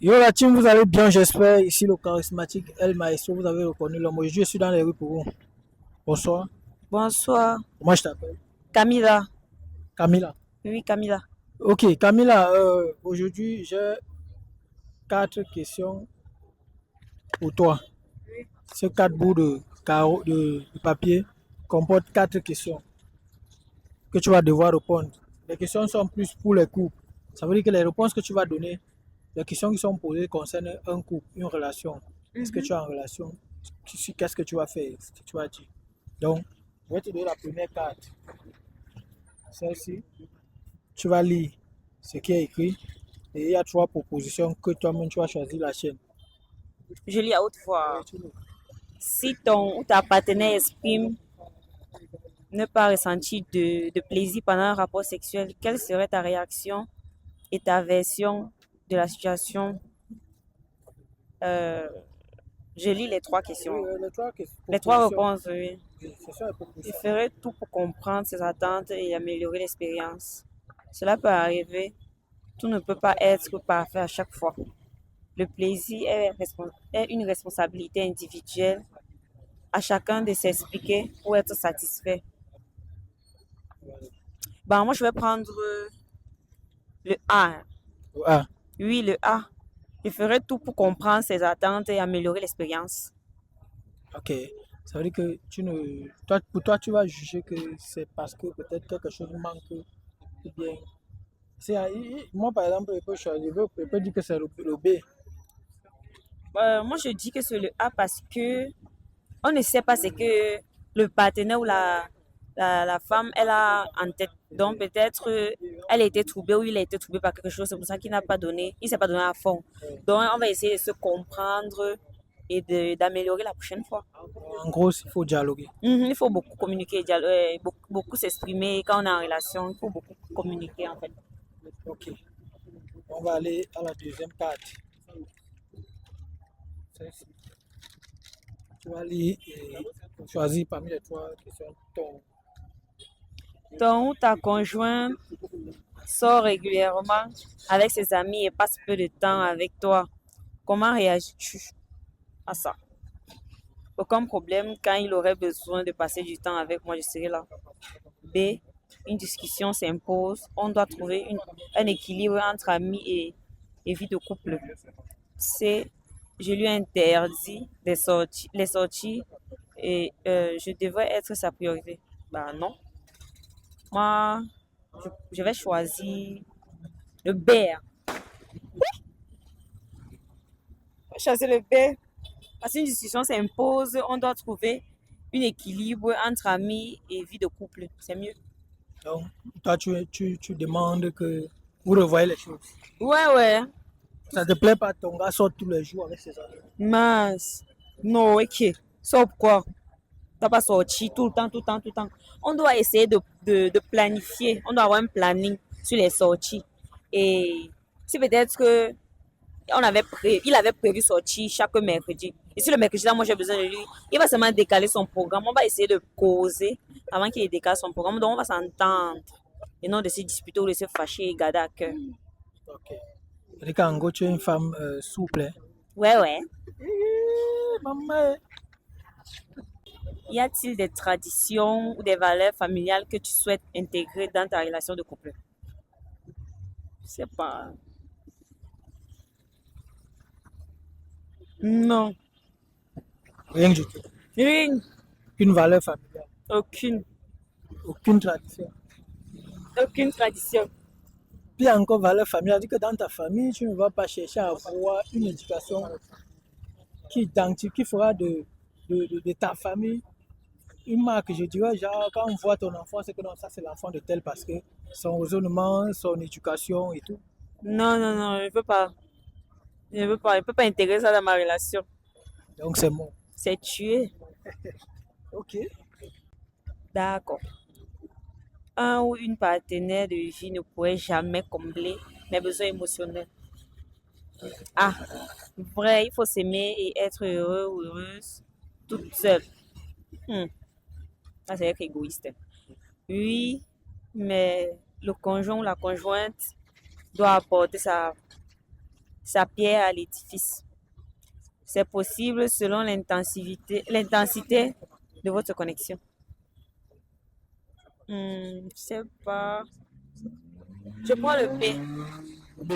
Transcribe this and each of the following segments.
Yo la team, vous allez bien, j'espère. Ici le charismatique El Maestro, vous avez reconnu l'homme. Aujourd'hui, je suis dans les rues pour vous. Bonsoir. Bonsoir, Comment je t'appelle? Camilla. Camila. Oui, Camilla. Ok, Camila, aujourd'hui, j'ai 4 questions pour toi. Ces 4 bouts de papier comportent 4 questions que tu vas devoir répondre. Les questions sont plus pour les couples. Ça veut dire que les réponses que tu vas donner, les questions qui sont posées concernent un couple, une relation. Est-ce que tu es en relation? Qu'est-ce que tu vas faire? Ce que tu vas dire. Donc, je vais te donner la première carte. Celle-ci, tu vas lire ce qui est écrit et il y a 3 propositions que toi-même tu vas choisir la chaîne. Je lis à haute voix. Si ton ou ta partenaire exprime ne pas ressentir de plaisir pendant un rapport sexuel, quelle serait ta réaction et ta version de la situation? Euh, je lis les 3 questions. Les trois propositions, réponses, oui. ce sont les Je propositions. ferai tout pour comprendre ses attentes et améliorer l'expérience. Cela peut arriver. Tout ne peut pas être parfait à chaque fois. Le plaisir est une responsabilité individuelle à chacun de s'expliquer pour être satisfait. Ben, moi, je vais prendre le A. Ah, Oui, le A. Je ferai tout pour comprendre ses attentes et améliorer l'expérience. ok. Ça veut dire que pour toi, tu vas juger que c'est parce que peut-être quelque chose manque ou bien. Moi, par exemple, je peux dire que c'est le B. Moi, je dis que c'est le A parce que on ne sait pas ce que le partenaire ou la femme, elle a en tête. Donc, peut-être, elle a été troublée ou il a été troublé par quelque chose. C'est pour ça qu'il n'a pas donné, il ne s'est pas donné à fond. Donc, on va essayer de se comprendre et d'améliorer la prochaine fois. En gros, il faut dialoguer. Il faut beaucoup communiquer, beaucoup s'exprimer quand on est en relation. Il faut beaucoup communiquer, en fait. Ok. On va aller à la deuxième carte. Celle-ci. Tu vas lire et choisir parmi les 3 questions Ton ou ta conjointe sort régulièrement avec ses amis et passe peu de temps avec toi. Comment réagis-tu à ça? Aucun problème, quand il aurait besoin de passer du temps avec moi, je serai là. B. Une discussion s'impose. On doit trouver un équilibre entre amis et vie de couple. C. Je lui interdis les sorties et je devrais être sa priorité. Bah non. Moi, je vais choisir le B. Je vais choisir le B. Parce qu'une discussion s'impose, on doit trouver un équilibre entre amis et vie de couple. C'est mieux. Donc, toi, tu demandes que vous revoyez les choses. Ouais, ouais. Ça te plaît pas, ton gars sort tous les jours avec ses amis. Mince. Non, ok. Sauf quoi? Ça va sortir tout le temps, tout le temps, tout le temps. On doit essayer de planifier. On doit avoir un planning sur les sorties. Et si peut-être que il avait prévu sortir chaque mercredi. Et si le mercredi, là, moi, j'ai besoin de lui, il va seulement décaler son programme. On va essayer de causer avant qu'il décale son programme. Donc, on va s'entendre. Et non de se disputer ou de se fâcher et garder à cœur. Ok. C'est qu'en gros, tu es une femme souple. Hein. Ouais, ouais. Maman. Y a-t-il des traditions ou des valeurs familiales que tu souhaites intégrer dans ta relation de couple? Je sais pas. Non. Rien du tout. Rien. Une valeur familiale. Aucune. Aucune tradition. Aucune tradition. Puis encore, valeur familiale, dit que dans ta famille, tu ne vas pas chercher à avoir une éducation qui fera de ta famille une marque. Je dirais, genre, quand on voit ton enfant, c'est que non, ça c'est l'enfant de tel parce que son raisonnement, son éducation et tout. Non, non, non, je ne veux pas. Je ne veux pas. Je ne peux pas intégrer ça dans ma relation. Donc c'est bon. C'est tuer. Ok. D'accord. Un ou une partenaire de vie ne pourrait jamais combler mes besoins émotionnels. Ah, vrai, il faut s'aimer et être heureux ou heureuse toute seule. Hmm, Ça, c'est être égoïste. Oui, mais le conjoint ou la conjointe doit apporter sa pierre à l'édifice. C'est possible selon l'intensité de votre connexion. Je sais pas. Je prends le B. B.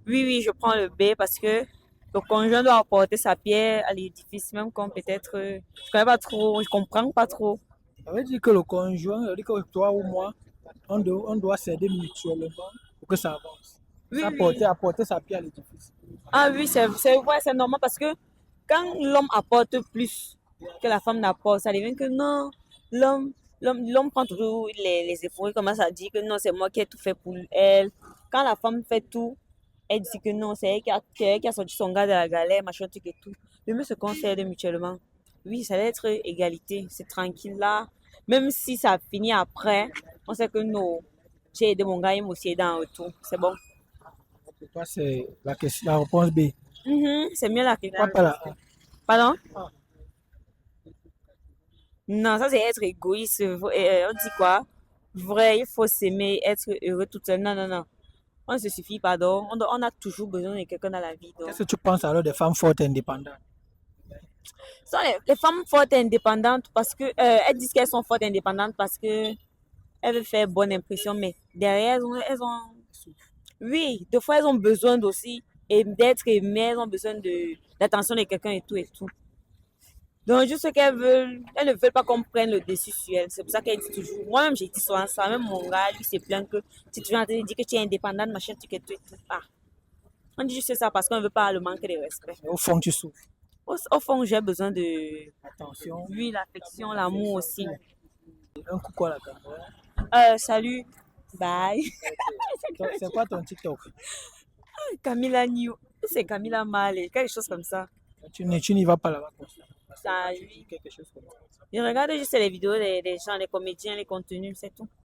Oui, je prends le B parce que le conjoint doit apporter sa pierre à l'édifice, même quand peut-être je connais pas trop, je comprends pas trop. Ça veut dire que le conjoint, ça veut dire que toi ou moi, on doit s'aider mutuellement pour que ça avance. Oui, Apporter sa pierre à l'édifice. Ah oui, ouais, c'est normal parce que quand l'homme apporte plus que la femme n'apporte, ça devient que non, l'homme, l'homme prend toujours les efforts, il commence à dire que non, c'est moi qui ai tout fait pour elle. Quand la femme fait tout, elle dit que non, c'est elle qui a sorti son gars de la galère, machin, truc et tout. Le mieux, se concerne mutuellement. Oui, ça doit être égalité, c'est tranquille là. Même si ça finit après, on sait que non, j'ai aidé mon gars, il m'a aussi aidé en retour. C'est bon. Pour toi, c'est la réponse B. C'est mieux la Pourquoi pas la A? Pardon? Ah, Non, ça c'est être égoïste. On dit quoi? Vrai, il faut s'aimer, être heureux tout seul. Non, non, non. On ne se suffit pas, donc on a toujours besoin de quelqu'un dans la vie. Donc. qu'est-ce que tu penses alors des femmes fortes et indépendantes? Ce sont les femmes fortes et indépendantes parce que elles disent qu'elles sont fortes et indépendantes parce que elles veulent faire bonne impression, mais derrière oui, des fois elles ont besoin d'aussi et d'être aimées, elles ont besoin de l'attention de quelqu'un et tout et tout. Donc, juste ce qu'elles veulent, elles ne veulent pas qu'on prenne le dessus sur elles. C'est pour ça qu'elles disent toujours. Moi-même, j'ai dit souvent ça. Même mon gars, lui, c'est plein que si tu viens te dire que tu es indépendante, machin, tu et tout et tout. Ah. On dit juste ça parce qu'on ne veut pas le manque de respect. Mais au fond, tu souffres. Au fond, j'ai besoin de, Attention, oui, l'affection, l'amour aussi. un coucou à la caméra. Salut. Bye. C'est quoi ton TikTok? Camilla New. C'est Camilla Malé. Quelque chose comme ça. Tu n'y vas pas là-bas pour ça. Salut. Quelque chose comme ça. Je regarde juste les vidéos des gens, les comédiens, les contenus, c'est tout.